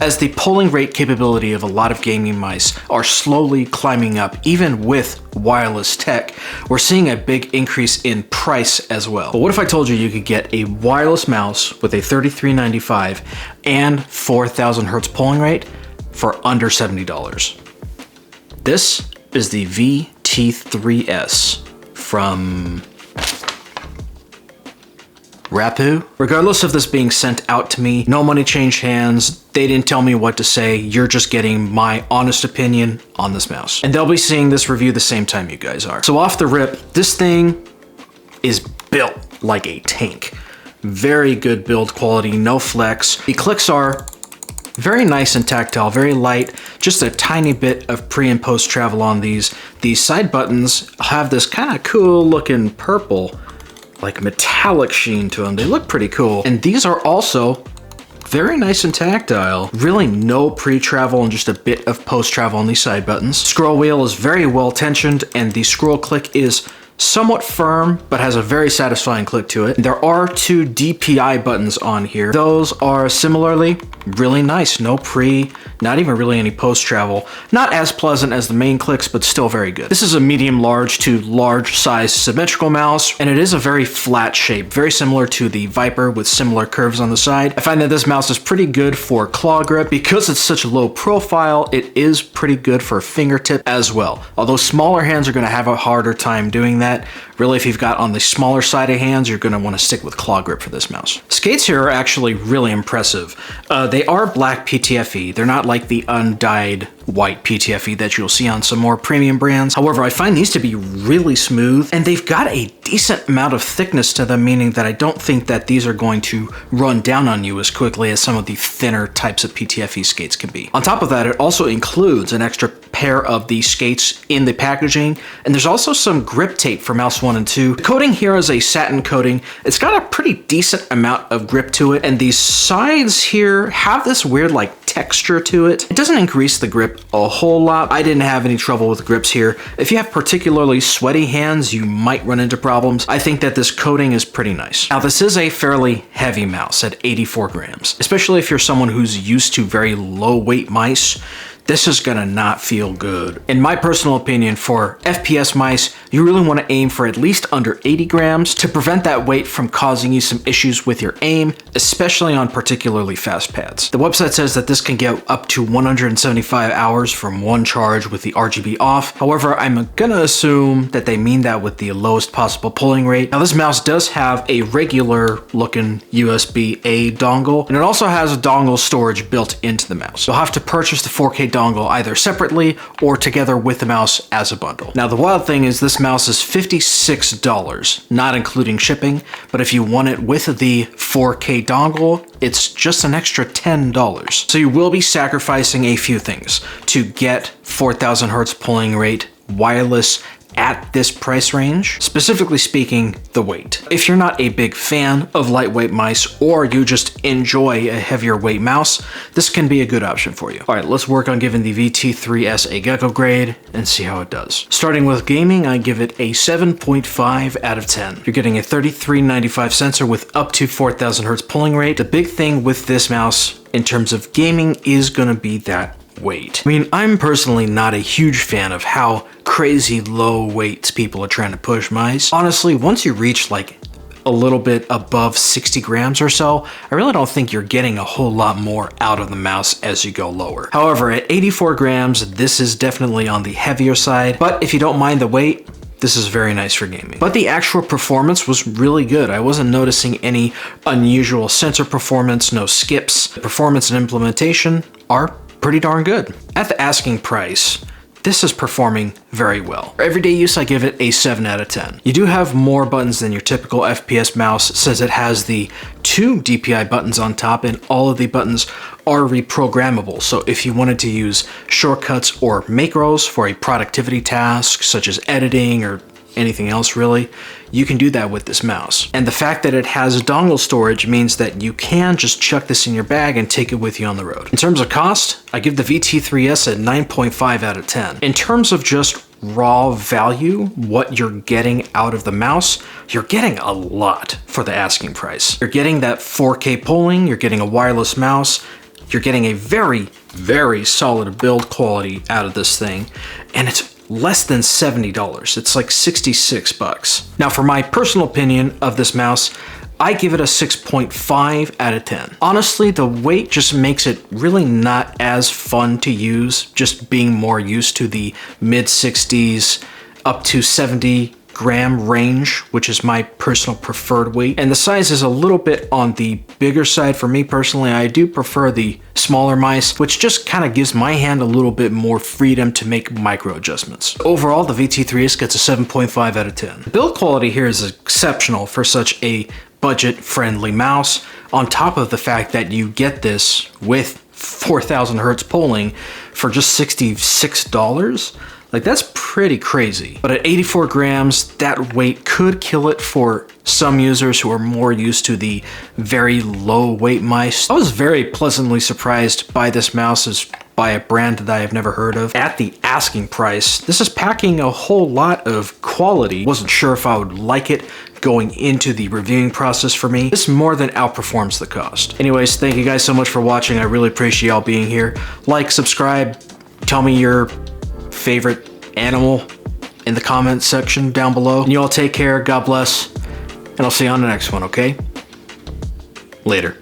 As the polling rate capability of a lot of gaming mice are slowly climbing up, even with wireless tech, we're seeing a big increase in price as well. But what if I told you you could get a wireless mouse with a $33.95 and 4,000 hertz polling rate for under $70? This is the VT3S from Rapoo. Regardless of this being sent out to me, no money changed hands, they didn't tell me what to say, you're just getting my honest opinion on this mouse. And they'll be seeing this review the same time you guys are. So off the rip, this thing is built like a tank. Very good build quality, no flex. The clicks are very nice and tactile, very light, just a tiny bit of pre and post travel on these. These side buttons have this kind of cool looking purple, like metallic sheen to them. They look pretty cool. And these are also very nice and tactile. Really no pre-travel and just a bit of post-travel on these side buttons. Scroll wheel is very well tensioned and the scroll click is somewhat firm, but has a very satisfying click to it. There are 2 DPI buttons on here. Those are similarly really nice. No pre, not even really any post-travel. Not as pleasant as the main clicks, but still very good. This is a medium-large to large-size symmetrical mouse, and it is a very flat shape, very similar to the Viper with similar curves on the side. I find that this mouse is pretty good for claw grip. Because it's such a low profile, it is pretty good for fingertip as well. Although smaller hands are gonna have a harder time doing that. Really, if you've got on the smaller side of hands, you're going to want to stick with claw grip for this mouse. Skates here are actually really impressive. They are black PTFE. They're not like the undyed white PTFE that you'll see on some more premium brands. However, I find these to be really smooth and they've got a decent amount of thickness to them, meaning that I don't think that these are going to run down on you as quickly as some of the thinner types of PTFE skates can be. On top of that, it also includes an extra pair of the skates in the packaging, and there's also some grip tape for mouse 1 and 2. The coating here is a satin coating. It's got a pretty decent amount of grip to it, and these sides here have this weird like texture to it. It doesn't increase the grip a whole lot. I didn't have any trouble with grips here. If you have particularly sweaty hands, you might run into problems. I think that this coating is pretty nice. Now, this is a fairly heavy mouse at 84 grams, especially if you're someone who's used to very low weight mice. This is gonna not feel good. In my personal opinion, for FPS mice, you really wanna aim for at least under 80 grams to prevent that weight from causing you some issues with your aim, especially on particularly fast pads. The website says that this can get up to 175 hours from one charge with the RGB off. However, I'm gonna assume that they mean that with the lowest possible pulling rate. Now, this mouse does have a regular looking USB-A dongle, and it also has a dongle storage built into the mouse. You'll have to purchase the 4K dongle either separately or together with the mouse as a bundle. Now, the wild thing is this mouse is $56, not including shipping, but if you want it with the 4K dongle, it's just an extra $10. So you will be sacrificing a few things to get 4,000 hertz polling rate wireless at this price range, specifically speaking, the weight. If you're not a big fan of lightweight mice or you just enjoy a heavier weight mouse, this can be a good option for you. All right, let's work on giving the VT3S a Gecko grade and see how it does. Starting with gaming, I give it a 7.5 out of 10. You're getting a 3395 sensor with up to 4,000 hertz polling rate. The big thing with this mouse in terms of gaming is gonna be that weight. I mean, I'm personally not a huge fan of how crazy low weights people are trying to push mice. Honestly, once you reach like a little bit above 60 grams or so, I really don't think you're getting a whole lot more out of the mouse as you go lower. However, at 84 grams, this is definitely on the heavier side, but if you don't mind the weight, this is very nice for gaming. But the actual performance was really good. I wasn't noticing any unusual sensor performance, no skips. The performance and implementation are pretty darn good. At the asking price, this is performing very well. For everyday use, I give it a 7 out of 10. You do have more buttons than your typical FPS mouse since it has the 2 DPI buttons on top and all of the buttons are reprogrammable. So if you wanted to use shortcuts or macros for a productivity task, such as editing or anything else really, you can do that with this mouse. And the fact that it has dongle storage means that you can just chuck this in your bag and take it with you on the road. In terms of cost, I give the VT3S a 9.5 out of 10. In terms of just raw value, what you're getting out of the mouse, you're getting a lot for the asking price. You're getting that 4K polling, you're getting a wireless mouse, you're getting a very, very solid build quality out of this thing, and it's less than $70. It's like 66 bucks. Now, for my personal opinion of this mouse, I give it a 6.5 out of 10. Honestly, the weight just makes it really not as fun to use, just being more used to the mid 60s up to 70 gram range, which is my personal preferred weight. And the size is a little bit on the bigger side for me personally. I do prefer the smaller mice, which just kind of gives my hand a little bit more freedom to make micro adjustments. Overall, the VT3S gets a 7.5 out of 10. The build quality here is exceptional for such a budget-friendly mouse, on top of the fact that you get this with 4,000 hertz polling for just $66. Like, that's pretty crazy. But at 84 grams, that weight could kill it for some users who are more used to the very low weight mice. I was very pleasantly surprised by this mouse as by a brand that I have never heard of. At the asking price, this is packing a whole lot of quality. Wasn't sure if I would like it going into the reviewing process for me. This more than outperforms the cost. Anyways, thank you guys so much for watching. I really appreciate y'all being here. Like, subscribe, tell me your favorite animal in the comments section down below. And you all take care, God bless, and I'll see you on the next one, okay? Later.